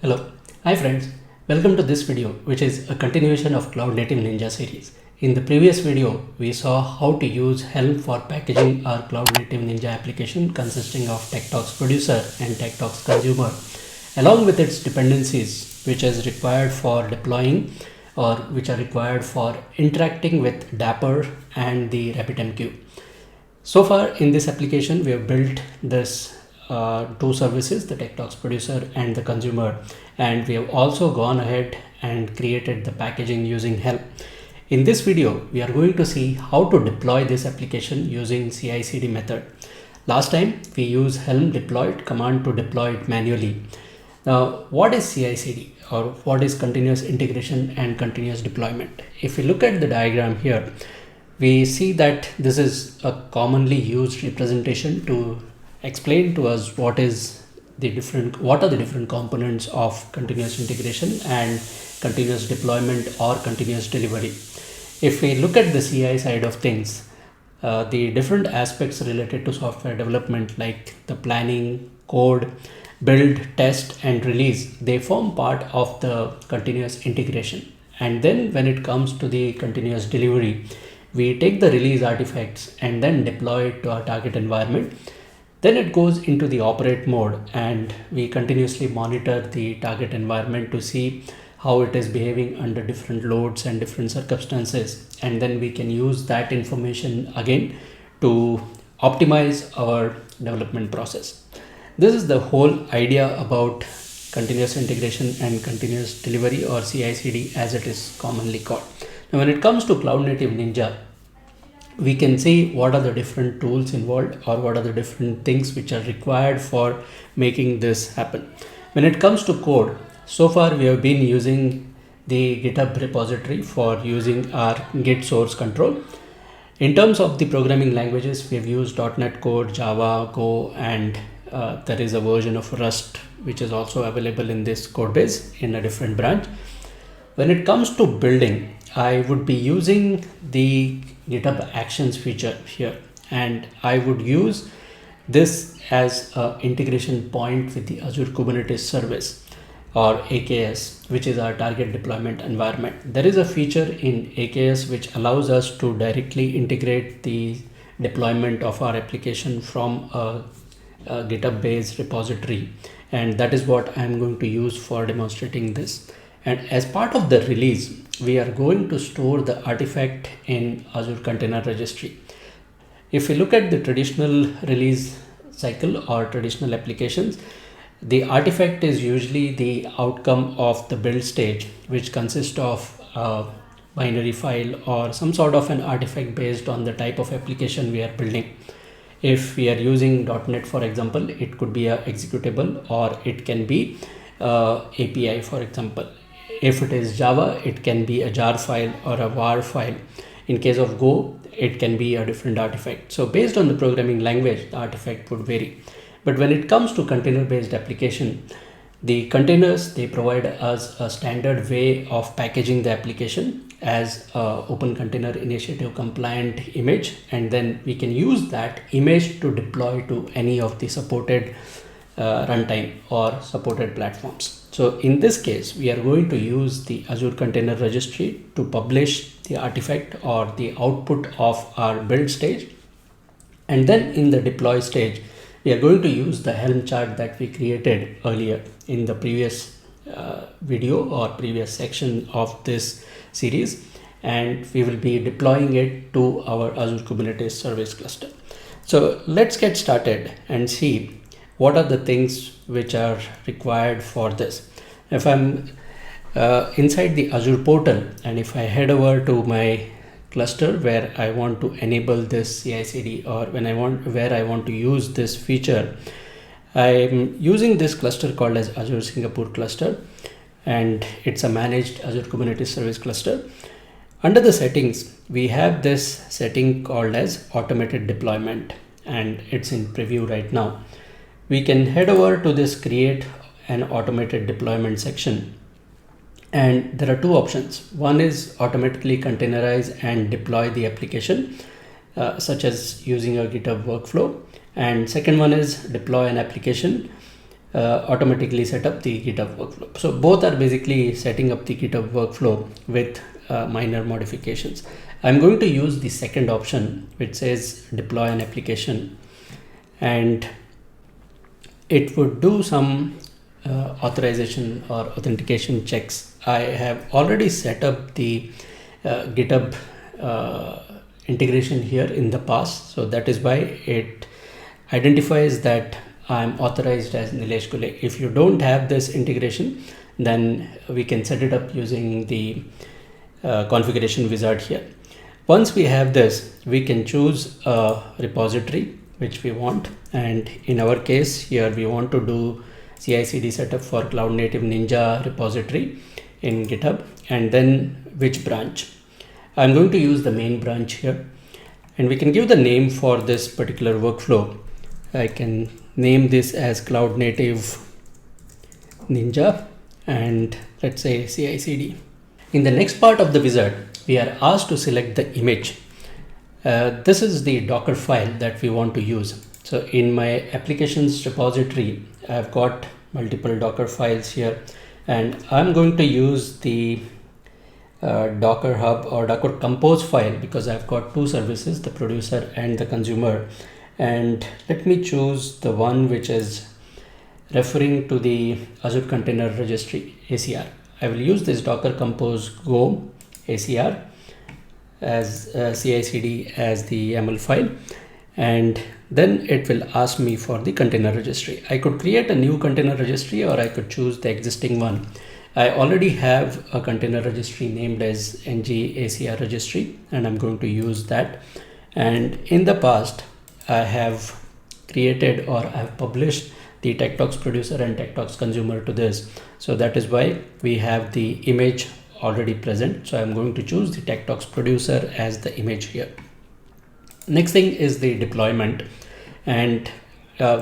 Hello. Hi friends. Welcome to this video, which is a continuation of Cloud Native Ninja series. In the previous video, we saw how to use Helm for packaging our Cloud Native Ninja application consisting of TechTalks Producer and TechTalks Consumer, along with its dependencies, which is required for deploying or which are required for interacting with Dapper and the RabbitMQ. So far in this application, we have built this two services, the TechTalks Producer and the Consumer, and we have also gone ahead and created the packaging using Helm. In this video, we are going to see how to deploy this application using CI/CD method. Last time we used Helm deployed command to deploy it manually. Now, what is CI/CD or what is continuous integration and continuous deployment? If we look at the diagram here, we see that this is a commonly used representation to explain to us what are the different components of continuous integration and continuous deployment or continuous delivery. If we look at the CI side of things, the different aspects related to software development like the planning, code, build, test and release, they form part of the continuous integration. And then when it comes to the continuous delivery, we take the release artifacts and then deploy it to our target environment. Then it goes into the operate mode and we continuously monitor the target environment to see how it is behaving under different loads and different circumstances. And then we can use that information again to optimize our development process. This is the whole idea about continuous integration and continuous delivery, or CI/CD as it is commonly called. Now, when it comes to Cloud Native Ninja, we can see what are the different tools involved or what are the different things which are required for making this happen. When it comes to code, so far we have been using the GitHub repository for using our Git source control. In terms of the programming languages, we have used .NET Core, Java, Go, and there is a version of Rust which is also available in this code base in a different branch. When it comes to building, I would be using the GitHub Actions feature here, and I would use this as an integration point with the Azure Kubernetes Service, or AKS, which is our target deployment environment. There is a feature in AKS which allows us to directly integrate the deployment of our application from a GitHub based repository, and that is what I'm going to use for demonstrating this. And as part of the release, we are going to store the artifact in Azure Container Registry. If we look at the traditional release cycle or traditional applications, the artifact is usually the outcome of the build stage, which consists of a binary file or some sort of an artifact based on the type of application we are building. If we are using .NET, for example, it could be a executable or it can be API, for example. If it is Java, it can be a jar file or a var file. In case of Go, it can be a different artifact. So based on the programming language, the artifact would vary. But when it comes to container-based application, the containers, they provide us a standard way of packaging the application as a Open Container Initiative compliant image, and then we can use that image to deploy to any of the supported runtime or supported platforms. So in this case, we are going to use the Azure Container Registry to publish the artifact or the output of our build stage. And then in the deploy stage, we are going to use the Helm chart that we created earlier in the previous video or previous section of this series. And we will be deploying it to our Azure Kubernetes Service cluster. So let's get started and see what are the things which are required for this. If I'm inside the Azure portal and if I head over to my cluster where I want to enable this CI/CD or where I want to use this feature, I'm using this cluster called as Azure Singapore cluster, and it's a managed Azure Kubernetes Service cluster. Under the settings, we have this setting called as Automated Deployment, and it's in preview right now. We can head over to this create an automated deployment section, and there are two options. One is automatically containerize and deploy the application, such as using a GitHub workflow, and second one is deploy an application automatically set up the GitHub workflow. So both are basically setting up the GitHub workflow with minor modifications. I'm going to use the second option, which says deploy an application, and it would do some authorization or authentication checks. I have already set up the GitHub integration here in the past, so that is why it identifies that I'm authorized as Nilesh Gule. If you don't have this integration, then we can set it up using the configuration wizard here. Once we have this, we can choose a repository which we want, and in our case here we want to do CI/CD setup for Cloud Native Ninja repository in GitHub, and then which branch. I'm going to use the main branch here, and we can give the name for this particular workflow. I can name this as Cloud Native Ninja, and let's say CI/CD. In the next part of the wizard, we are asked to select the image. This is the Docker file that we want to use. So in my applications repository, I've got multiple Docker files here, and I'm going to use the Docker Hub or Docker Compose file because I've got two services, the producer and the consumer. And let me choose the one which is referring to the Azure Container Registry, ACR. I will use this Docker Compose Go ACR as CI/CD as the YAML file, and then it will ask me for the container registry. I could create a new container registry, or I could choose the existing one. I already have a container registry named as ng ACR registry, and I'm going to use that. And in the past, I have created or I have published the TechTalks producer and TechTalks consumer to this. So that is why we have the image already present. So I'm going to choose the TechTalks producer as the image here. Next thing is the deployment, and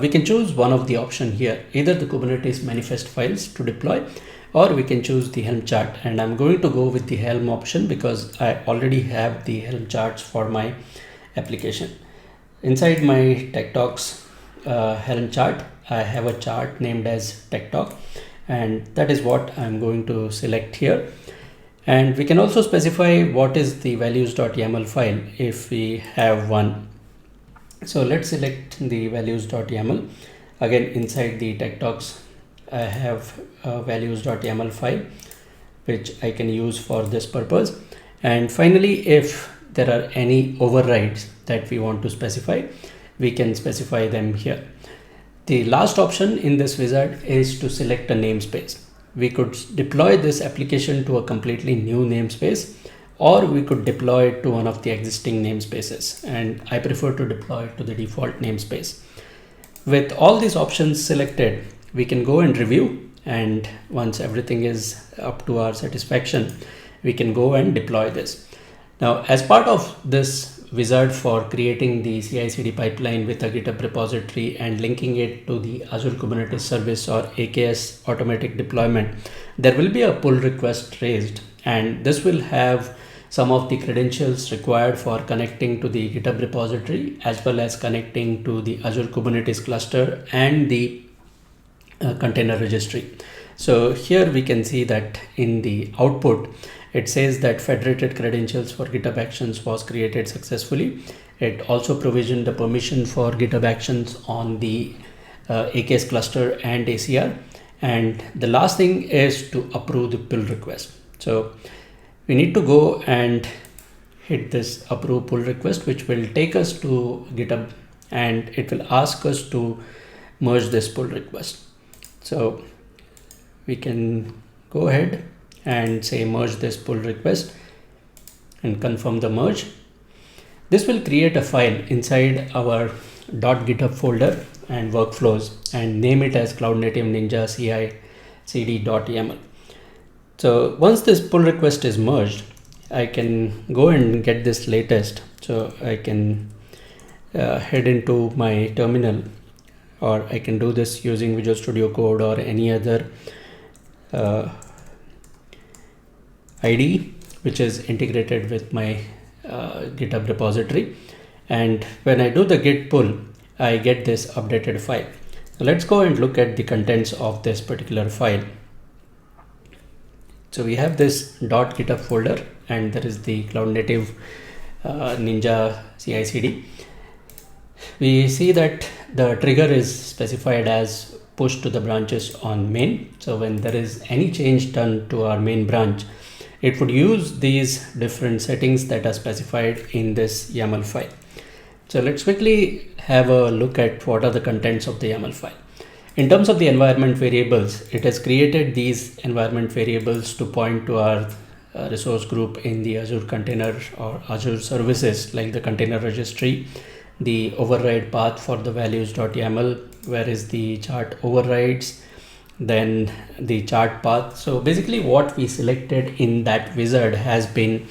we can choose one of the option here, either the Kubernetes manifest files to deploy, or we can choose the Helm chart. And I'm going to go with the Helm option because I already have the Helm charts for my application. Inside my TechTalks Helm chart, I have a chart named as TechTalk, and that is what I'm going to select here. And we can also specify what is the values.yaml file if we have one. So let's select the values.yaml. Again, inside the TechTalks, I have a values.yaml file which I can use for this purpose. And finally, if there are any overrides that we want to specify, we can specify them here. The last option in this wizard is to select a namespace. We could deploy this application to a completely new namespace, or we could deploy it to one of the existing namespaces, and I prefer to deploy it to the default namespace. With all these options selected, we can go and review, and once everything is up to our satisfaction, we can go and deploy this. Now, as part of this wizard for creating the CI/CD pipeline with a GitHub repository and linking it to the Azure Kubernetes Service or AKS Automated Deployment, there will be a pull request raised, and this will have some of the credentials required for connecting to the GitHub repository as well as connecting to the Azure Kubernetes cluster and the container registry. So here we can see that in the output, it says that federated credentials for GitHub Actions was created successfully. It also provisioned the permission for GitHub Actions on the AKS cluster and ACR. And the last thing is to approve the pull request. So we need to go and hit this approve pull request, which will take us to GitHub, and it will ask us to merge this pull request. So we can go ahead and say merge this pull request and confirm the merge. This will create a file inside our .github folder and workflows and name it as Cloud Native Ninja CI/CD.yaml. So once this pull request is merged, I can go and get this latest. So I can head into my terminal, or I can do this using Visual Studio Code or any other IDE which is integrated with my GitHub repository. And when I do the git pull, I get this updated file. So let's go and look at the contents of this particular file. So we have this .github folder, and there is the cloud native Ninja CI/CD. We see that the trigger is specified as push to the branches on main. So when there is any change done to our main branch, it would use these different settings that are specified in this YAML file. So let's quickly have a look at what are the contents of the YAML file. In terms of the environment variables, it has created these environment variables to point to our resource group in the Azure Container or Azure services, like the Container Registry, the override path for the values.yaml, where is the chart overrides, then the chart path. So basically what we selected in that wizard has been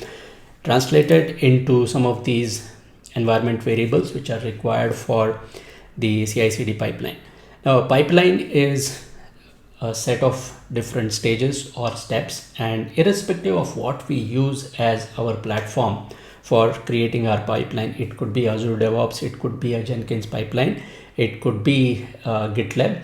translated into some of these environment variables which are required for the CI/CD pipeline. Now, a pipeline is a set of different stages or steps, and irrespective of what we use as our platform for creating our pipeline, it could be Azure DevOps, it could be a Jenkins pipeline, it could be GitLab.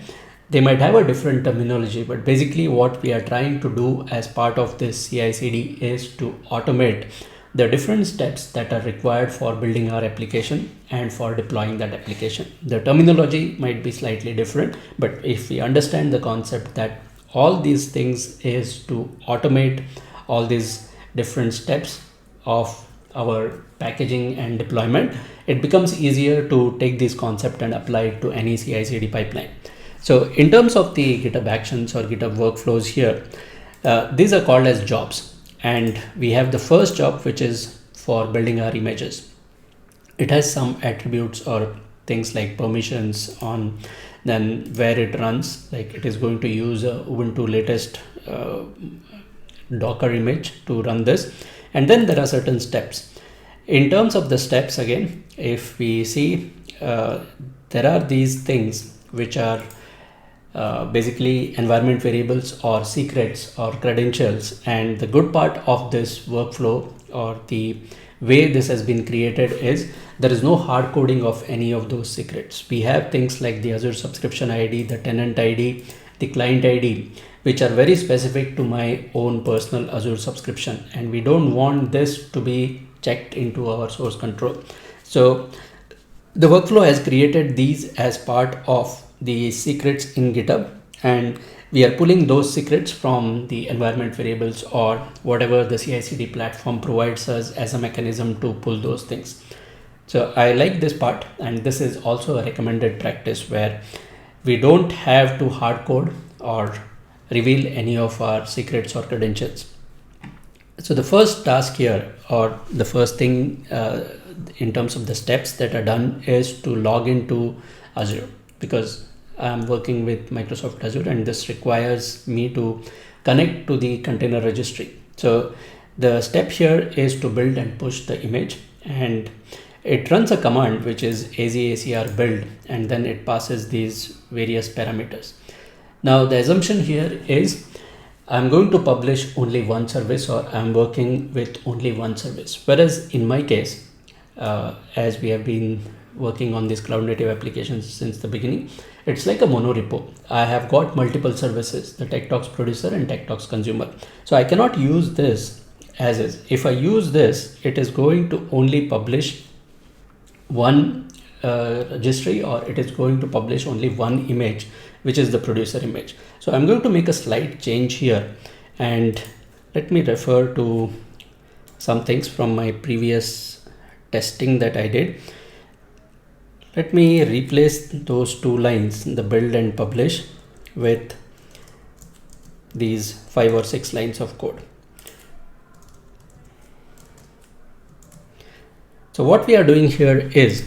They might have a different terminology, but basically what we are trying to do as part of this CI/CD is to automate the different steps that are required for building our application and for deploying that application. The terminology might be slightly different, but if we understand the concept that all these things is to automate all these different steps of our packaging and deployment, it becomes easier to take this concept and apply it to any CI/CD pipeline. So in terms of the GitHub Actions or GitHub workflows here, these are called as jobs. And we have the first job, which is for building our images. It has some attributes or things like permissions on, then where it runs, like it is going to use a Ubuntu latest Docker image to run this. And then there are certain steps. In terms of the steps, again, if we see, there are these things which are basically environment variables or secrets or credentials. And the good part of this workflow or the way this has been created is there is no hard coding of any of those secrets. We have things like the Azure subscription ID, the tenant ID, the client ID, which are very specific to my own personal Azure subscription. And we don't want this to be checked into our source control. So the workflow has created these as part of the secrets in GitHub, and we are pulling those secrets from the environment variables or whatever the CI/CD platform provides us as a mechanism to pull those things. So I like this part, and this is also a recommended practice where we don't have to hard code or reveal any of our secrets or credentials. So the first task here, or the first thing in terms of the steps that are done, is to log into Azure, because I'm working with Microsoft Azure and this requires me to connect to the container registry. So the step here is to build and push the image, and it runs a command which is azacr build, and then it passes these various parameters. Now the assumption here is I'm going to publish only one service, or I'm working with only one service. Whereas in my case, as we have been working on these cloud native applications since the beginning, it's like a monorepo. I have got multiple services, the TechTalks producer and TechTalks consumer. So I cannot use this as is. If I use this, it is going to only publish one registry, or it is going to publish only one image, which is the producer image. So I'm going to make a slight change here, and let me refer to some things from my previous testing that I did. Let me replace those two lines, the build and publish, with these 5 or 6 lines of code. So what we are doing here is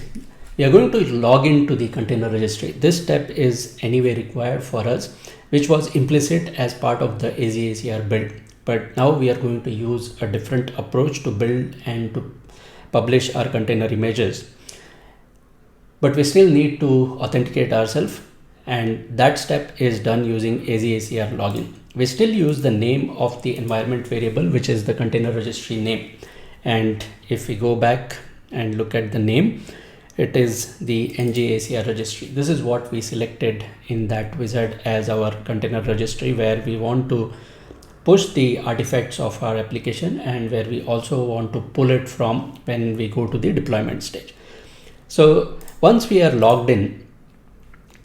we are going to log into the container registry. This step is anyway required for us, which was implicit as part of the azacr build. But now we are going to use a different approach to build and to publish our container images. But we still need to authenticate ourselves, and that step is done using azacr login. We still use the name of the environment variable, which is the container registry name. And if we go back and look at the name, it is the ngACR registry. This is what we selected in that wizard as our container registry, where we want to push the artifacts of our application and where we also want to pull it from when we go to the deployment stage. So once we are logged in,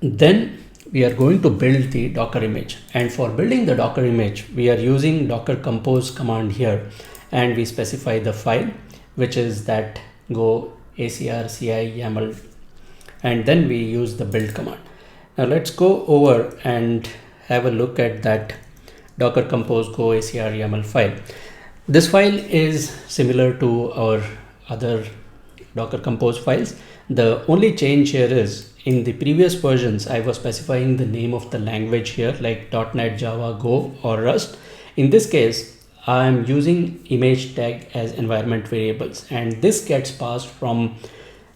then we are going to build the Docker image. And for building the Docker image, we are using Docekr Compose command here, and we specify the file, which is that go ACR CI YAML, and then we use the build command. Now let's go over and have a look at that Docekr Compose go ACR YAML file. This file is similar to our other Docker Compose files. The only change here is, in the previous versions, I was specifying the name of the language here, like .NET, Java, Go, or Rust. In this case, I'm using image tag as environment variables, and this gets passed from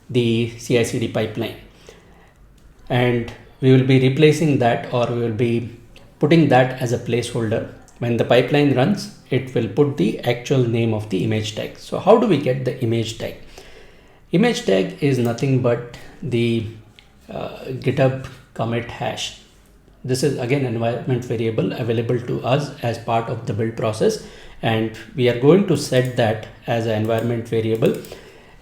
the CI/CD pipeline. And we will be replacing that, or we will be putting that as a placeholder. When the pipeline runs, it will put the actual name of the image tag. So how do we get the image tag? Image tag is nothing but the GitHub commit hash. This is again an environment variable available to us as part of the build process, and we are going to set that as an environment variable,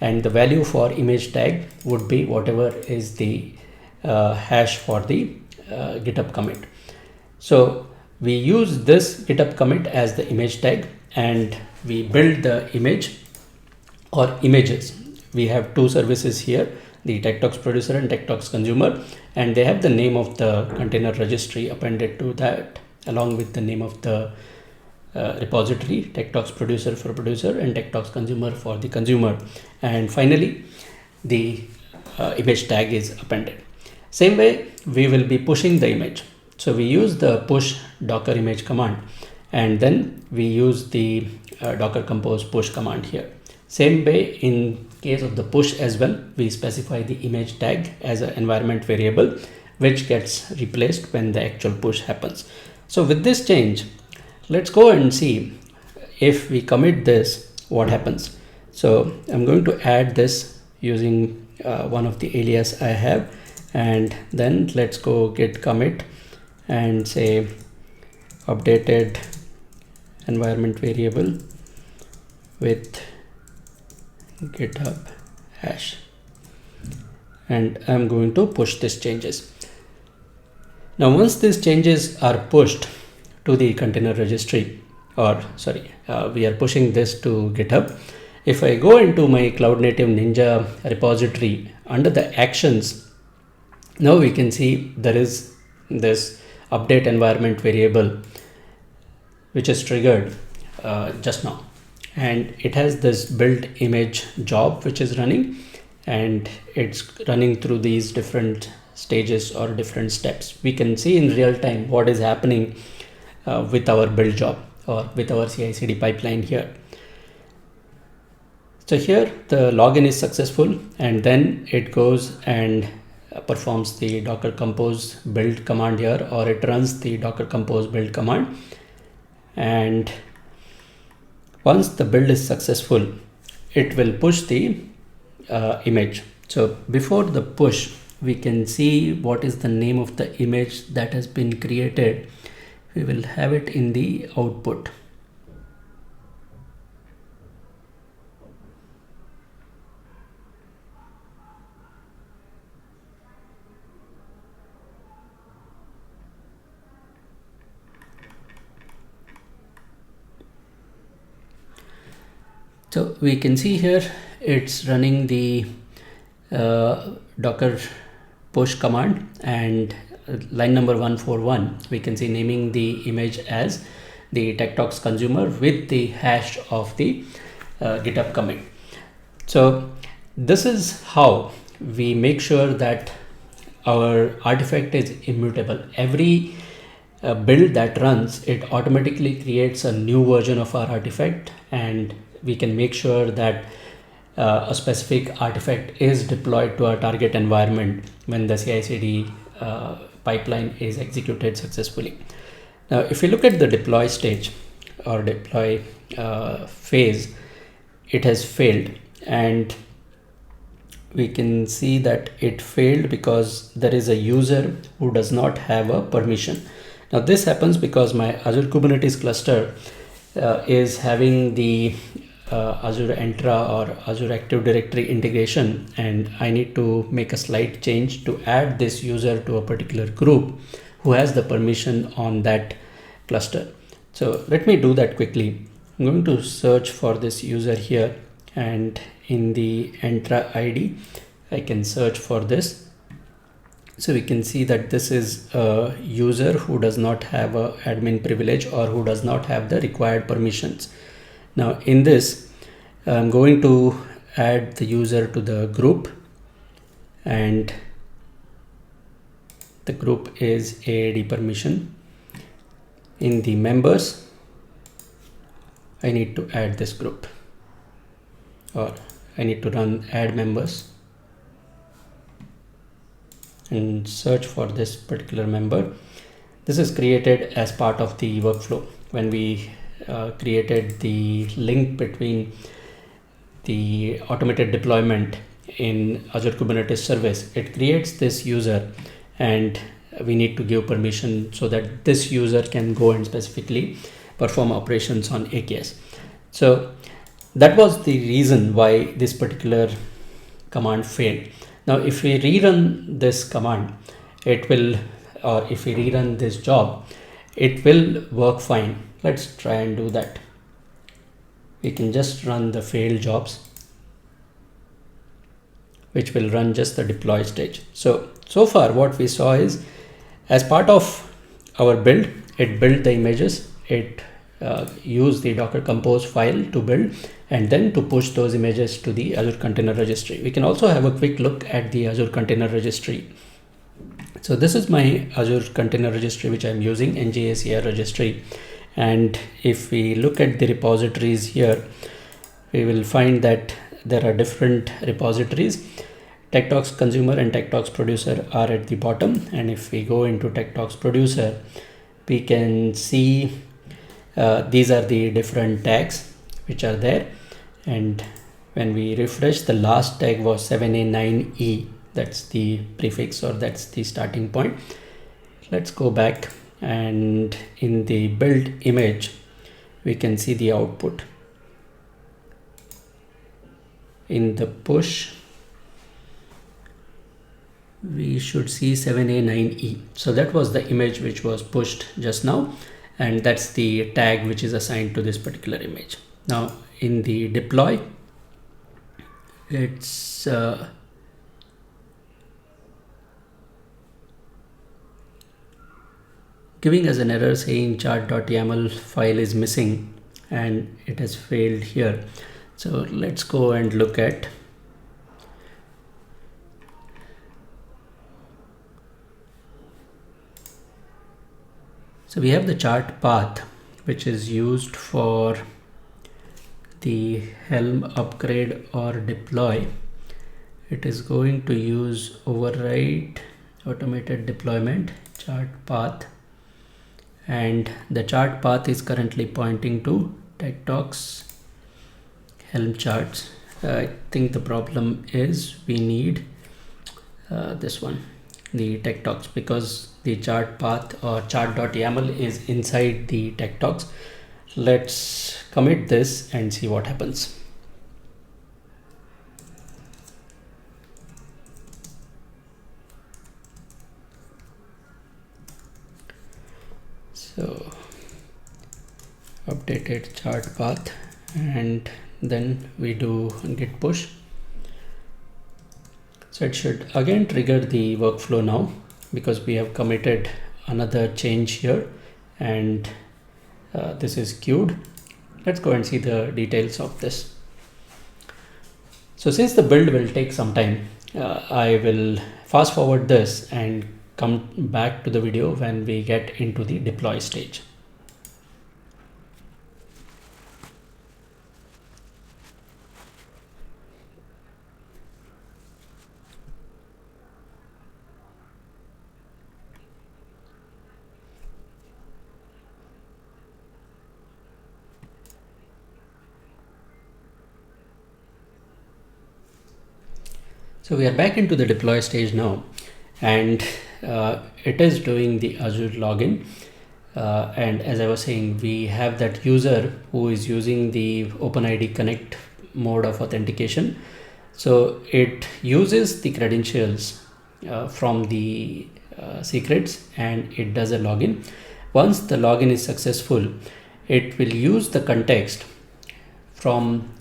and the value for image tag would be whatever is the hash for the GitHub commit. So we use this GitHub commit as the image tag, and we build the image or images. We have two services here, the TechTalks producer and TechTalks consumer, and they have the name of the container registry appended to that, along with the name of the repository, TechTalks producer for producer and TechTalks consumer for the consumer. And finally, the image tag is appended. Same way, we will be pushing the image. So we use the push Docker image command, and then we use the Docker Compose push command here. Same way, in case of the push as well, we specify the image tag as an environment variable, which gets replaced when the actual push happens. So with this change, let's go and see if we commit this, what happens. So I'm going to add this using one of the alias I have, and then let's go git commit and say updated environment variable with GitHub hash, and I'm going to push these changes. Now once these changes are pushed to the container registry, or sorry, we are pushing this to GitHub. If I go into my Cloud Native Ninja repository under the actions, now we can see there is this update environment variable which is triggered just now, and it has this build image job which is running, and it's running through these different stages or different steps. We can see in real time what is happening with our build job or with our CI/CD pipeline here. So here the login is successful, and then it goes and performs the Docker Compose build command here, or it runs the Docker Compose build command. And once the build is successful, it will push the image. So before the push, we can see what is the name of the image that has been created. We will have it in the output. So we can see here it's running the Docker push command, and line number 141, we can see naming the image as the TechTalks consumer with the hash of the GitHub commit. So this is how we make sure that our artifact is immutable. Every build that runs, it automatically creates a new version of our artifact, and we can make sure that a specific artifact is deployed to our target environment when the CI/CD pipeline is executed successfully. Now, if you look at the deploy stage or deploy phase, it has failed, and we can see that it failed because there is a user who does not have a permission. Now this happens because my Azure Kubernetes cluster is having the Azure Entra or Azure Active Directory integration, and I need to make a slight change to add this user to a particular group who has the permission on that cluster. So let me do that quickly. I'm going to search for this user here, and in the Entra ID I can search for this. So we can see that this is a user who does not have a admin privilege or who does not have the required permissions. Now in this, I'm going to add the user to the group, and the group is AAD permission. In the members, I need to add this group, or I need to run add members and search for this particular member. This is created as part of the workflow. When we created the link between the automated deployment in Azure Kubernetes Service, it creates this user, and we need to give permission so that this user can go and specifically perform operations on AKS. So that was the reason why this particular command failed. Now if we rerun this command, it will, or if we rerun this job, it will work fine. Let's try and do that. We can just run the failed jobs, which will run just the deploy stage. So far what we saw is, as part of our build, it built the images, it used the Docker Compose file to build, and then to push those images to the Azure Container Registry. We can also have a quick look at the Azure Container Registry. So this is my Azure Container Registry which I'm using, NGACR registry. And if we look at the repositories here, we will find that there are different repositories. TechTalks Consumer and TechTalks Producer are at the bottom. And if we go into TechTalks Producer, we can see these are the different tags which are there. And when we refresh, the last tag was 7A9E. That's the prefix, or that's the starting point. Let's go back, and in the build image, we can see the output. In the push, we should see 7A9E. So that was the image which was pushed just now, and that's the tag which is assigned to this particular image. Now in the deploy, it's giving us an error saying chart.yaml file is missing, and it has failed here. So let's go and look at. So we have the chart path which is used for the Helm upgrade or deploy. It is going to use override automated deployment chart path, and the chart path is currently pointing to TechTalks Helm charts. I think the problem is we need this one, the TechTalks, because the chart path or chart.yaml is inside the TechTalks. Let's commit this and see what happens. So updated chart path, and then we do git push. So it should again trigger the workflow now, because we have committed another change here, and this is queued. Let's go and see the details of this. So since the build will take some time, I will fast forward this and come back to the video when we get into the deploy stage. So we are back into the deploy stage now, and it is doing the Azure login. And as I was saying, we have that user who is using the OpenID Connect mode of authentication. So it uses the credentials from the secrets, and it does a login. Once the login is successful, it will use the context from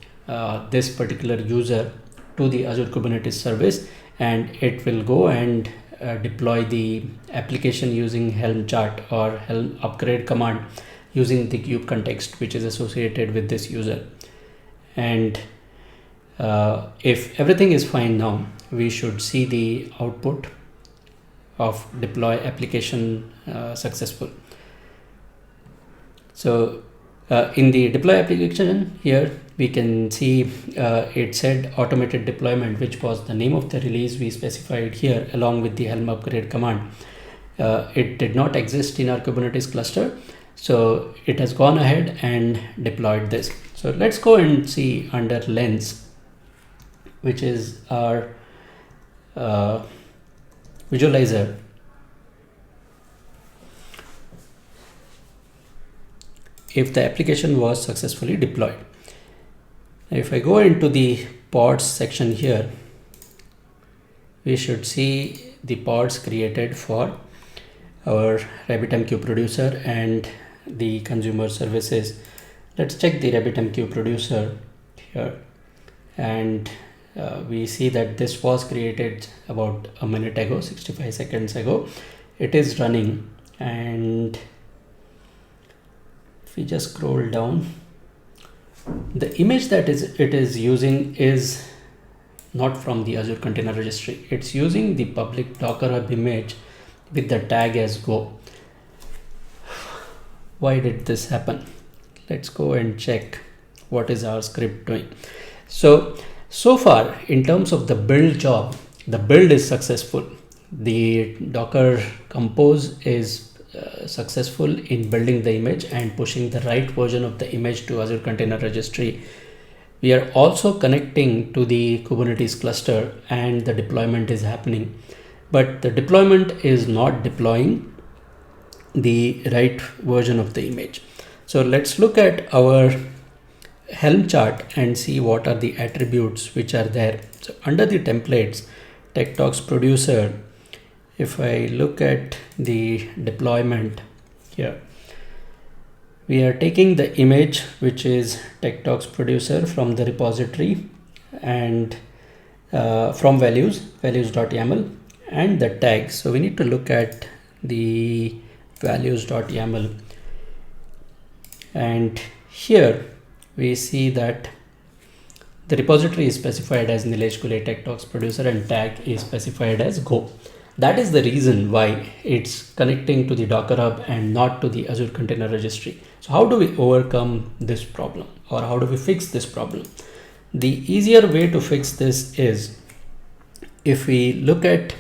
this particular user to the Azure Kubernetes Service, and it will go and deploy the application using Helm chart or Helm upgrade command using the kube context which is associated with this user. And if everything is fine now, we should see the output of deploy application successful. So in the deploy application here, we can see it said automated deployment, which was the name of the release we specified here along with the Helm upgrade command. It did not exist in our Kubernetes cluster, so it has gone ahead and deployed this. So let's go and see under lens, which is our visualizer. If the application was successfully deployed. If I go into the pods section here, we should see the pods created for our RabbitMQ producer and the consumer services. Let's check the RabbitMQ producer here, and we see that this was created about a minute ago, 65 seconds ago. It is running, and if we just scroll down, the image that it is using is not from the Azure Container Registry. It's using the public Docker Hub image with the tag as Go. Why did this happen? Let's go and check what is our script doing. So far in terms of the build job, the build is successful. The Docekr Compose is successful in building the image and pushing the right version of the image to Azure Container Registry. We are also connecting to the Kubernetes cluster, and the deployment is happening, but the deployment is not deploying the right version of the image. So let's look at our Helm chart and see what are the attributes which are there. So under the templates, TechTalks producer, if I look at the deployment here, we are taking the image which is TechTalks producer from the repository and from values.yaml and the tags. So we need to look at the values.yaml, and here we see that the repository is specified as Nilesh Gule TechTalks producer and tag is specified as Go. That is the reason why it's connecting to the Docker Hub and not to the Azure Container Registry. So how do we overcome this problem, or how do we fix this problem? The easier way to fix this is if we look at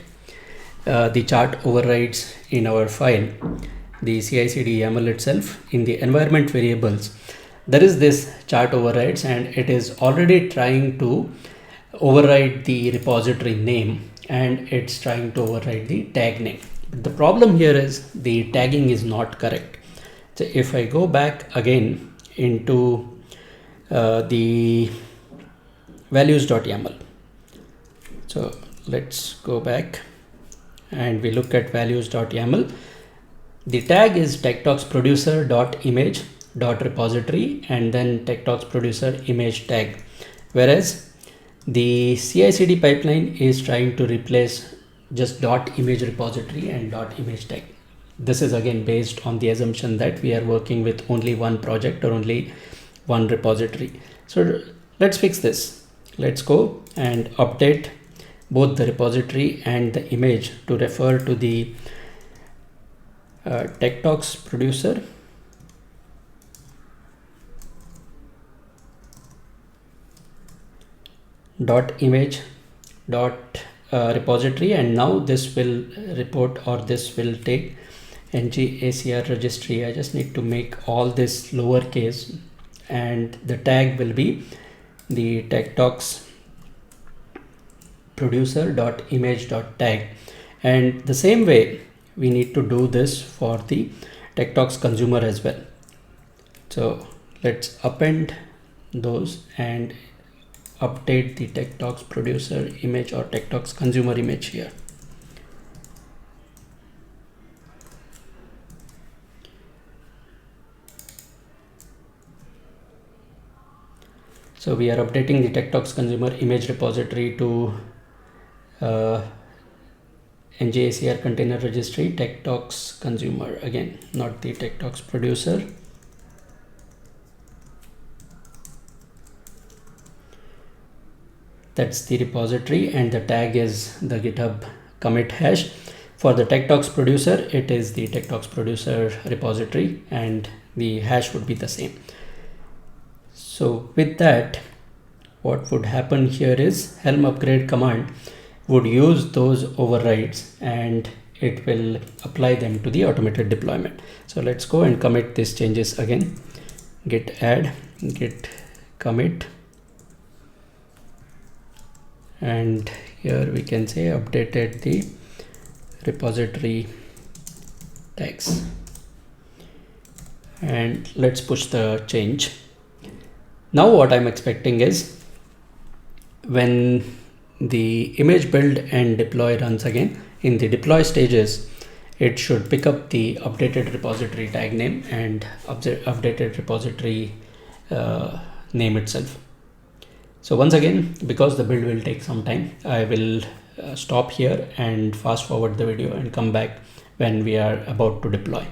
the chart overrides in our file, the CI/CD YAML itself, in the environment variables, there is this chart overrides, and it is already trying to override the repository name, and it's trying to override the tag name. The problem here is the tagging is not correct. So if I go back again into the values.yaml, so let's go back and we look at values.yaml. The tag is TechTalks producer.image.repository and then TechTalks producer image tag, whereas the CI/CD pipeline is trying to replace just .image repository and .image tag. This is again based on the assumption that we are working with only one project or only one repository. So let's fix this. Let's go and update both the repository and the image to refer to the TechTalks producer .image repository, and now this will report, or this will take ngACR registry. I just need to make all this lowercase, and the tag will be the TechTalks producer.image.tag, and the same way we need to do this for the TechTalks consumer as well. So let's append those and update the TechTalks producer image or TechTalks consumer image here. So we are updating the TechTalks consumer image repository to Azure Container Registry, TechTalks consumer, again, not the TechTalks producer. That's the repository, and the tag is the GitHub commit hash. For the TechTalks producer, it is the TechTalks producer repository, and the hash would be the same. So with that, what would happen here is Helm upgrade command would use those overrides and it will apply them to the automated deployment. So let's go and commit these changes again. Git add, git commit, and here we can say updated the repository tags, and let's push the change. Now what I'm expecting is when the image build and deploy runs again, in the deploy stages, it should pick up the updated repository tag name and updated repository name itself. So once again, because the build will take some time, I will stop here and fast forward the video and come back when we are about to deploy.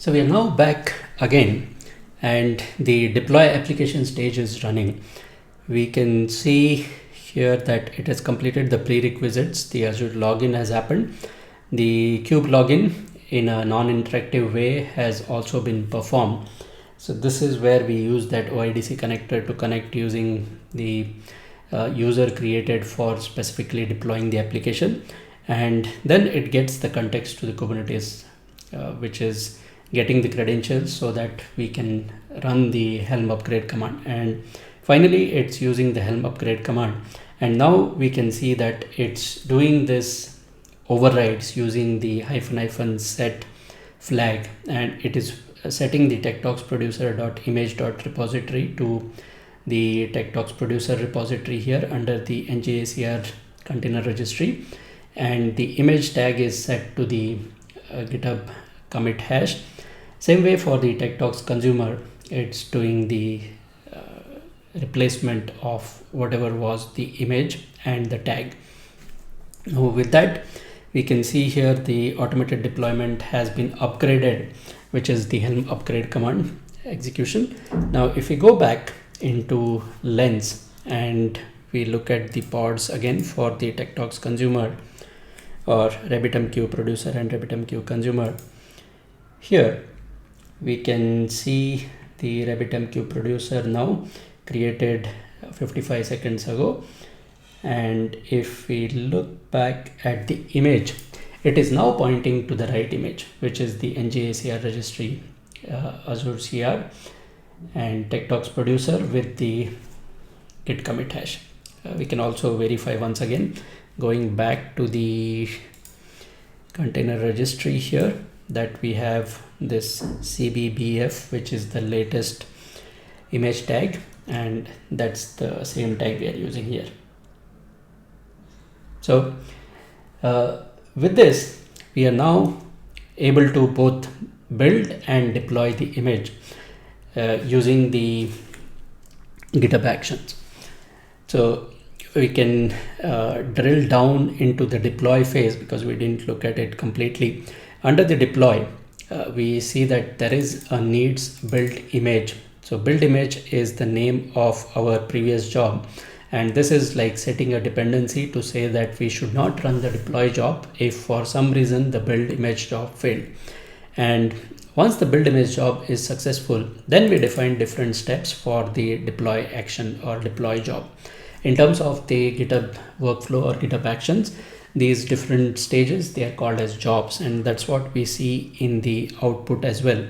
So we are now back again, and the deploy application stage is running. We can see here that it has completed the prerequisites. The Azure login has happened. The Kube login in a non-interactive way has also been performed. So this is where we use that OIDC connector to connect using the user created for specifically deploying the application. And then it gets the context to the Kubernetes, which is getting the credentials so that we can run the Helm upgrade command. And finally, it's using the Helm upgrade command. And now we can see that it's doing this overrides using the -- set flag, and it is setting the TechTalks producer.image.repository to the TechTalks producer repository here under the Azure Container Registry, and the image tag is set to the GitHub commit hash. Same way for the TechTalks consumer, it's doing the replacement of whatever was the image and the tag. Now with that, we can see here the automated deployment has been upgraded, which is the Helm upgrade command execution. Now if we go back into Lens and we look at the pods again for the TechTalks consumer or RabbitMQ producer and RabbitMQ consumer, here we can see the RabbitMQ producer now created 55 seconds ago. And if we look back at the image, it is now pointing to the right image, which is the AKS registry, Azure CR and TechTalks producer with the git commit hash. We can also verify once again, going back to the container registry here, that we have this CBBF, which is the latest image tag, and that's the same tag we are using here. So with this, we are now able to both build and deploy the image using the GitHub Actions. So we can drill down into the deploy phase because we didn't look at it completely. Under the deploy, we see that there is a needs build image. So build image is the name of our previous job, and this is like setting a dependency to say that we should not run the deploy job if for some reason the build image job failed. And Once the build image job is successful, then we define different steps for the deploy action or deploy job. In terms of the GitHub workflow or GitHub Actions, these different stages, they are called as jobs, and that's what we see in the output as well.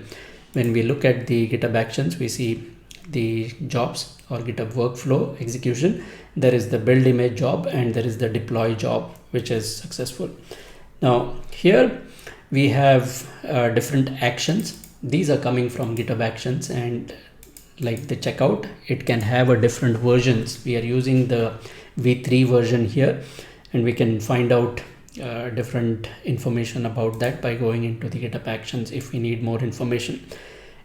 When we look at the GitHub Actions, we see the jobs or GitHub workflow execution. There is the build image job and there is the deploy job, which is successful. Now here we have different actions. These are coming from GitHub Actions, and like the checkout, it can have a different versions. We are using the v3 version here, and we can find out different information about that by going into the GitHub Actions if we need more information.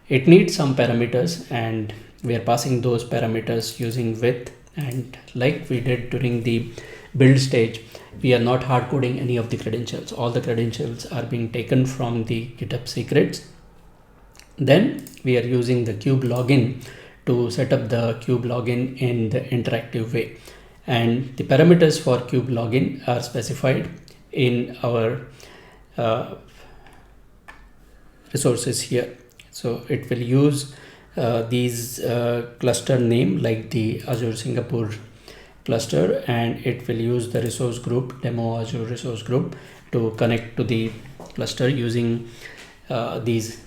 It needs some parameters, and we are passing those parameters using with, and like we did during the build stage, we are not hard coding any of the credentials. All the credentials are being taken from the GitHub secrets. Then we are using the kube login to set up the kube login in the interactive way. And the parameters for kube login are specified in our resources here. So it will use these cluster name like the Azure Singapore cluster, and it will use the resource group demo Azure resource group to connect to the cluster using these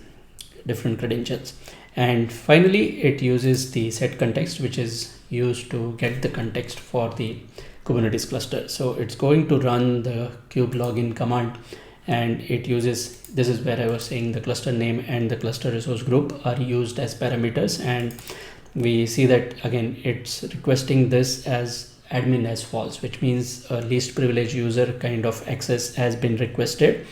different credentials. And finally it uses the set context, which is used to get the context for the Kubernetes cluster. So it's going to run the kube login command, and it uses, this is where I was saying the cluster name and the cluster resource group are used as parameters, and we see that again it's requesting this as admin as false, which means a least privilege user kind of access has been requested.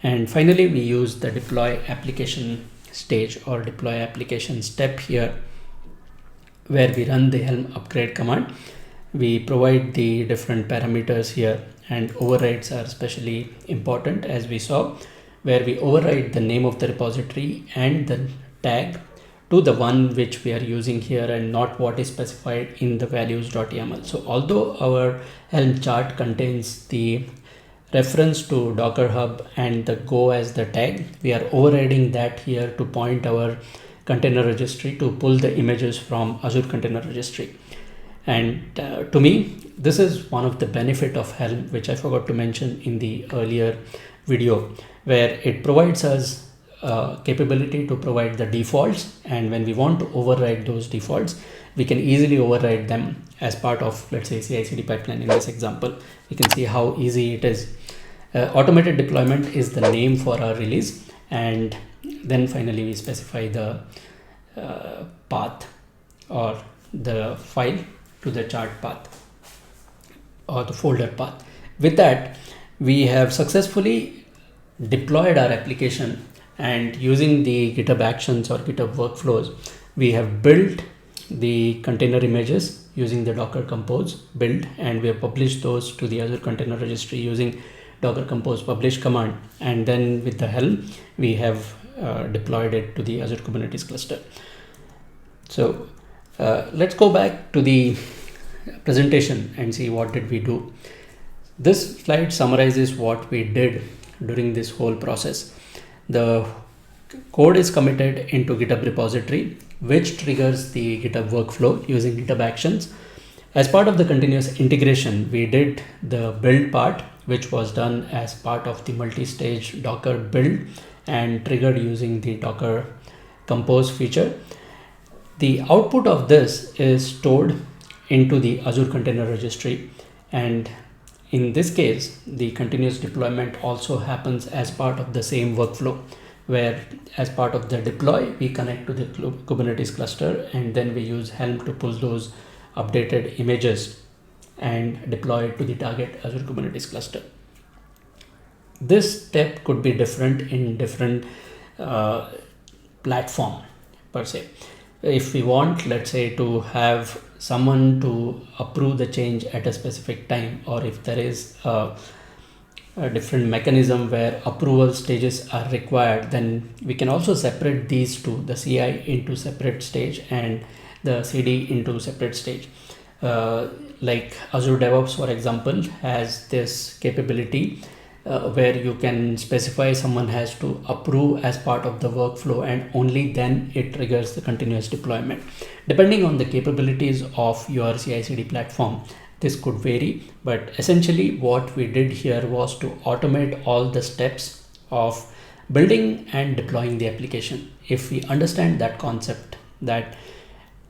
And finally we use the deploy application stage or deploy application step here, where we run the Helm upgrade command. We provide the different parameters here, and overrides are especially important, as we saw, where we override the name of the repository and the tag to the one which we are using here and not what is specified in the values.yaml. So although our Helm chart contains the reference to Docker Hub and the Go as the tag, we are overriding that here to point our container registry to pull the images from Azure Container Registry. And to me, this is one of the benefit of Helm, which I forgot to mention in the earlier video, where it provides us capability to provide the defaults, and when we want to override those defaults, we can easily override them as part of, let's say, CI/CD pipeline. In this example, we can see how easy it is. Automated deployment is the name for our release, and then finally we specify the path or the file to the chart path or the folder path. With that, we have successfully deployed our application, and using the GitHub Actions or GitHub workflows, we have built the container images using the Docekr Compose build, and we have published those to the Azure Container Registry using Docekr Compose publish command. And then with the Helm, we have deployed it to the Azure Kubernetes cluster. So let's go back to the presentation and see what did we do. This slide summarizes what we did during this whole process. The code is committed into GitHub repository, which triggers the GitHub workflow using GitHub Actions. As part of the continuous integration, we did the build part, which was done as part of the multi-stage Docker build and triggered using the Docekr Compose feature. The output of this is stored into the Azure Container Registry, and in this case, the continuous deployment also happens as part of the same workflow, where as part of the deploy, we connect to the Kubernetes cluster, and then we use Helm to pull those updated images and deploy it to the target Azure Kubernetes cluster. This step could be different in different platform per se. If we want, let's say, to have someone to approve the change at a specific time, or if there is a different mechanism where approval stages are required, then we can also separate these two, the CI into separate stage and the CD into separate stage. Like Azure DevOps, for example, has this capability where you can specify someone has to approve as part of the workflow, and only then it triggers the continuous deployment. Depending on the capabilities of your CI/CD platform, this could vary, but essentially what we did here was to automate all the steps of building and deploying the application. If we understand that concept, that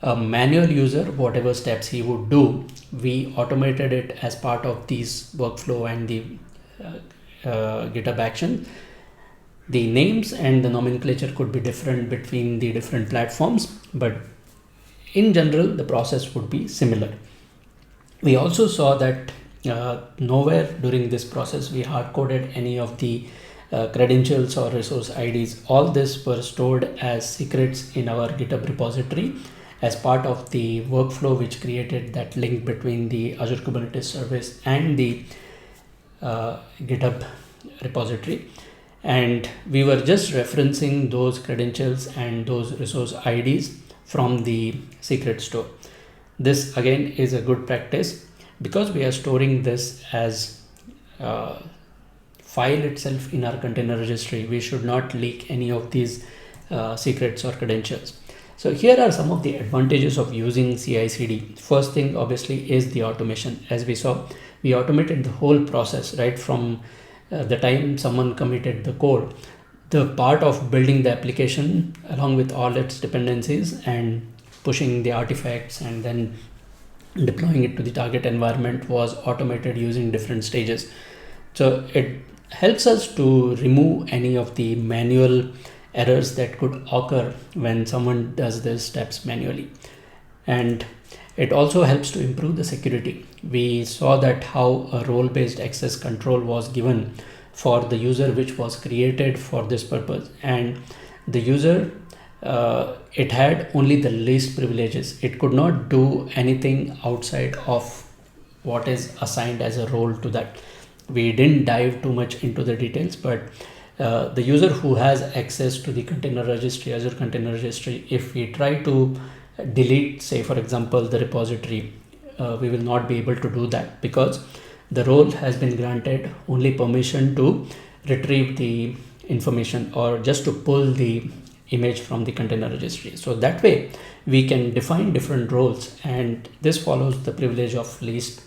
a manual user, whatever steps he would do, we automated it as part of these workflow and the GitHub Action. The names and the nomenclature could be different between the different platforms, but in general, the process would be similar. We also saw that nowhere during this process we hard-coded any of the credentials or resource IDs. All this were stored as secrets in our GitHub repository as part of the workflow which created that link between the Azure Kubernetes Service and the GitHub repository. And we were just referencing those credentials and those resource IDs from the secret store. This again is a good practice because we are storing this as file itself in our container registry. We should not leak any of these secrets or credentials. So here are some of the advantages of using CI/CD. First thing obviously is the automation. As we saw, we automated the whole process right from the time someone committed the code, the part of building the application along with all its dependencies and pushing the artifacts and then deploying it to the target environment was automated using different stages. So it helps us to remove any of the manual errors that could occur when someone does these steps manually. And it also helps to improve the security. We saw that how a role-based access control was given for the user which was created for this purpose, and the user it had only the least privileges. It could not do anything outside of what is assigned as a role to that. We didn't dive too much into the details, but the user who has access to the container registry, Azure Container Registry, if we try to delete, say for example, the repository, we will not be able to do that because the role has been granted only permission to retrieve the information or just to pull the image from the container registry. So that way we can define different roles, and this follows the privilege of least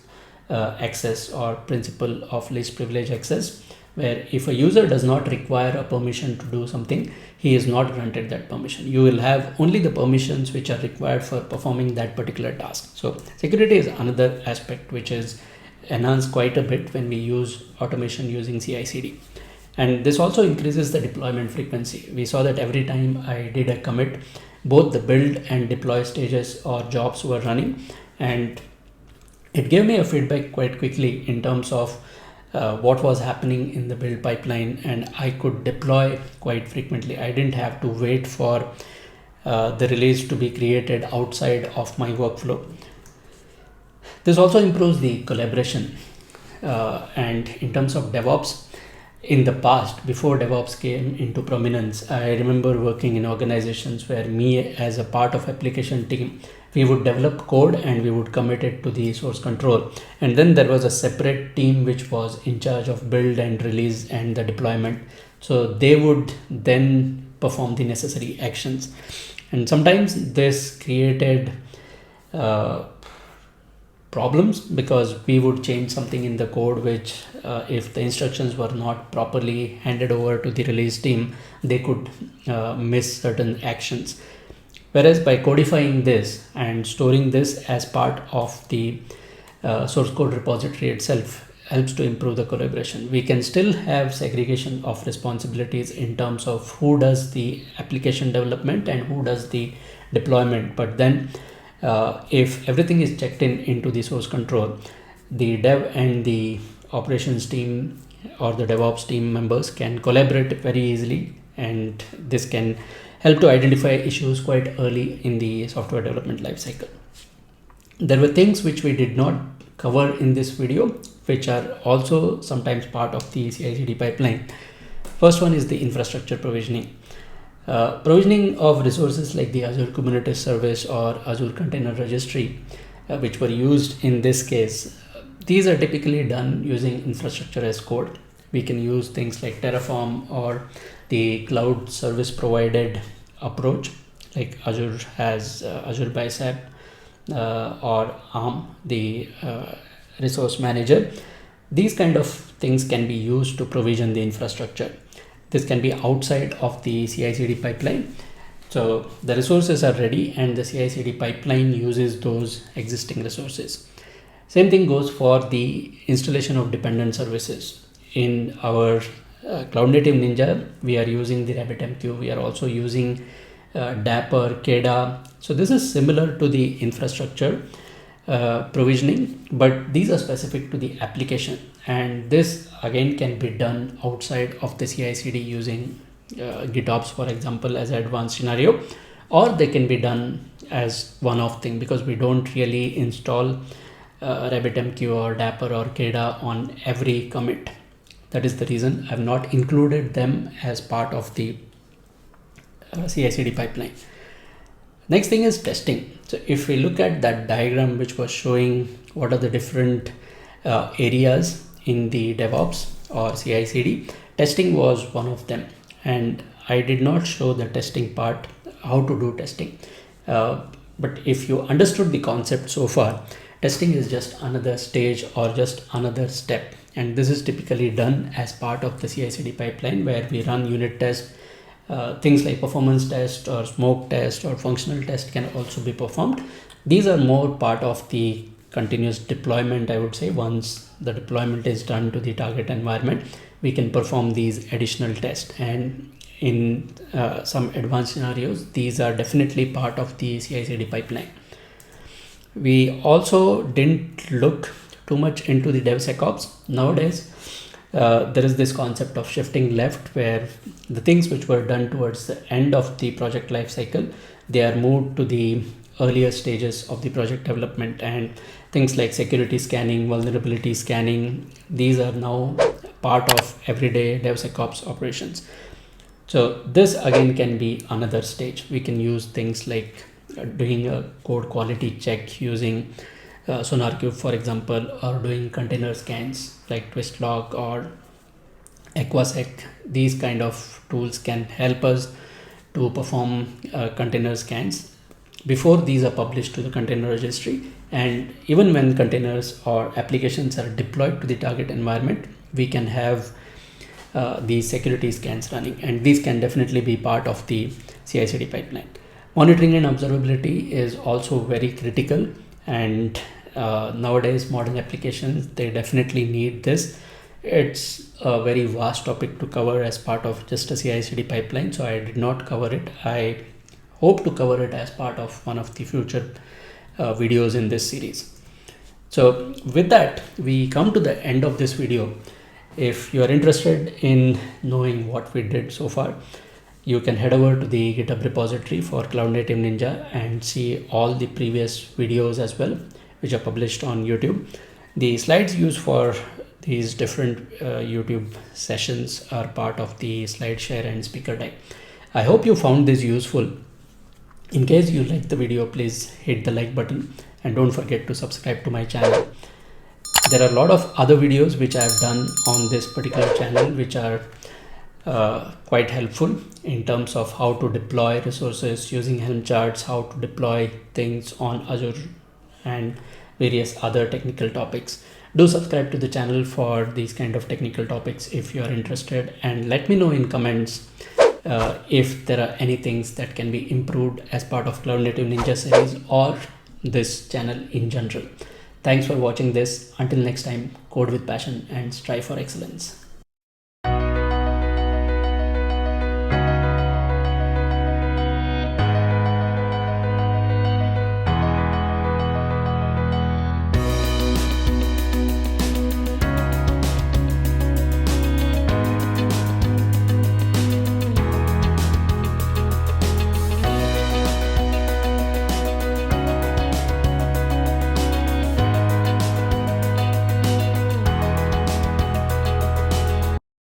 access or principle of least privilege access, where if a user does not require a permission to do something, he is not granted that permission. You will have only the permissions which are required for performing that particular task. So security is another aspect which is enhanced quite a bit when we use automation using CI/CD. And this also increases the deployment frequency. We saw that every time I did a commit, both the build and deploy stages or jobs were running, and it gave me a feedback quite quickly in terms of what was happening in the build pipeline, and I could deploy quite frequently. I didn't have to wait for the release to be created outside of my workflow. This also improves the collaboration, and in terms of DevOps, in the past, before DevOps came into prominence, I remember working in organizations where me as a part of application team, we would develop code and we would commit it to the source control. And then there was a separate team which was in charge of build and release and the deployment. So they would then perform the necessary actions. And sometimes this created problems because we would change something in the code which if the instructions were not properly handed over to the release team, they could miss certain actions. Whereas by codifying this and storing this as part of the source code repository itself helps to improve the collaboration. We can still have segregation of responsibilities in terms of who does the application development and who does the deployment, but then if everything is checked into the source control, the dev and the operations team or the DevOps team members can collaborate very easily, and this can help to identify issues quite early in the software development lifecycle. There were things which we did not cover in this video, which are also sometimes part of the CI/CD pipeline. First one is the infrastructure provisioning. Provisioning of resources like the Azure Kubernetes Service or Azure Container Registry, which were used in this case, these are typically done using infrastructure as code. we can use things like Terraform or the cloud service provided approach, like Azure has Azure Bicep or ARM, the resource manager. These kind of things can be used to provision the infrastructure. This can be outside of the CI/CD pipeline. So the resources are ready and the CI/CD pipeline uses those existing resources. Same thing goes for the installation of dependent services. In our Cloud Native Ninja, we are using the RabbitMQ. We are also using Dapper, KEDA. So this is similar to the infrastructure provisioning, but these are specific to the application. And this again can be done outside of the CI/CD using GitOps, for example, as an advanced scenario, or they can be done as one-off thing, because we don't really install RabbitMQ or Dapper or KEDA on every commit. That is the reason I've not included them as part of the CI/CD pipeline. Next thing is testing. So if we look at that diagram which was showing what are the different areas in the DevOps or CI/CD, testing was one of them. And I did not show the testing part, how to do testing. But if you understood the concept so far, testing is just another stage or just another step. And this is typically done as part of the CI/CD pipeline, where we run unit tests. Things like performance test or smoke test or functional test can also be performed. These are more part of the continuous deployment, I would say. Once the deployment is done to the target environment, we can perform these additional tests. And in some advanced scenarios, these are definitely part of the CI/CD pipeline. We also didn't look too much into the DevSecOps. Nowadays, there is this concept of shifting left, where the things which were done towards the end of the project lifecycle, they are moved to the earlier stages of the project development, and things like security scanning, vulnerability scanning, these are now part of everyday DevSecOps operations. So this again can be another stage. We can use things like doing a code quality check using SonarQube, for example, or doing container scans like Twistlog or Aquasec. These kind of tools can help us to perform container scans before these are published to the container registry. And even when containers or applications are deployed to the target environment, we can have these security scans running, and these can definitely be part of the CI/CD pipeline. Monitoring and observability is also very critical, and nowadays modern applications, they definitely need this. It's a very vast topic to cover as part of just a CI/CD pipeline, so I did not cover it. I hope to cover it as part of one of the future videos in this series. So with that, we come to the end of this video. If you are interested in knowing what we did so far, you can head over to the GitHub repository for Cloud Native Ninja and see all the previous videos as well, which are published on YouTube. The slides used for these different YouTube sessions are part of the SlideShare and speaker deck. I hope you found this useful. In case you like the video, please hit the like button and don't forget to subscribe to my channel. There are a lot of other videos which I have done on this particular channel, which are quite helpful in terms of how to deploy resources using Helm charts, how to deploy things on Azure, and various other technical topics. Do subscribe to the channel for these kind of technical topics if you are interested, and let me know in comments if there are any things that can be improved as part of Cloud Native Ninja series or this channel in general. Thanks for watching this. Until next time, code with passion and strive for excellence.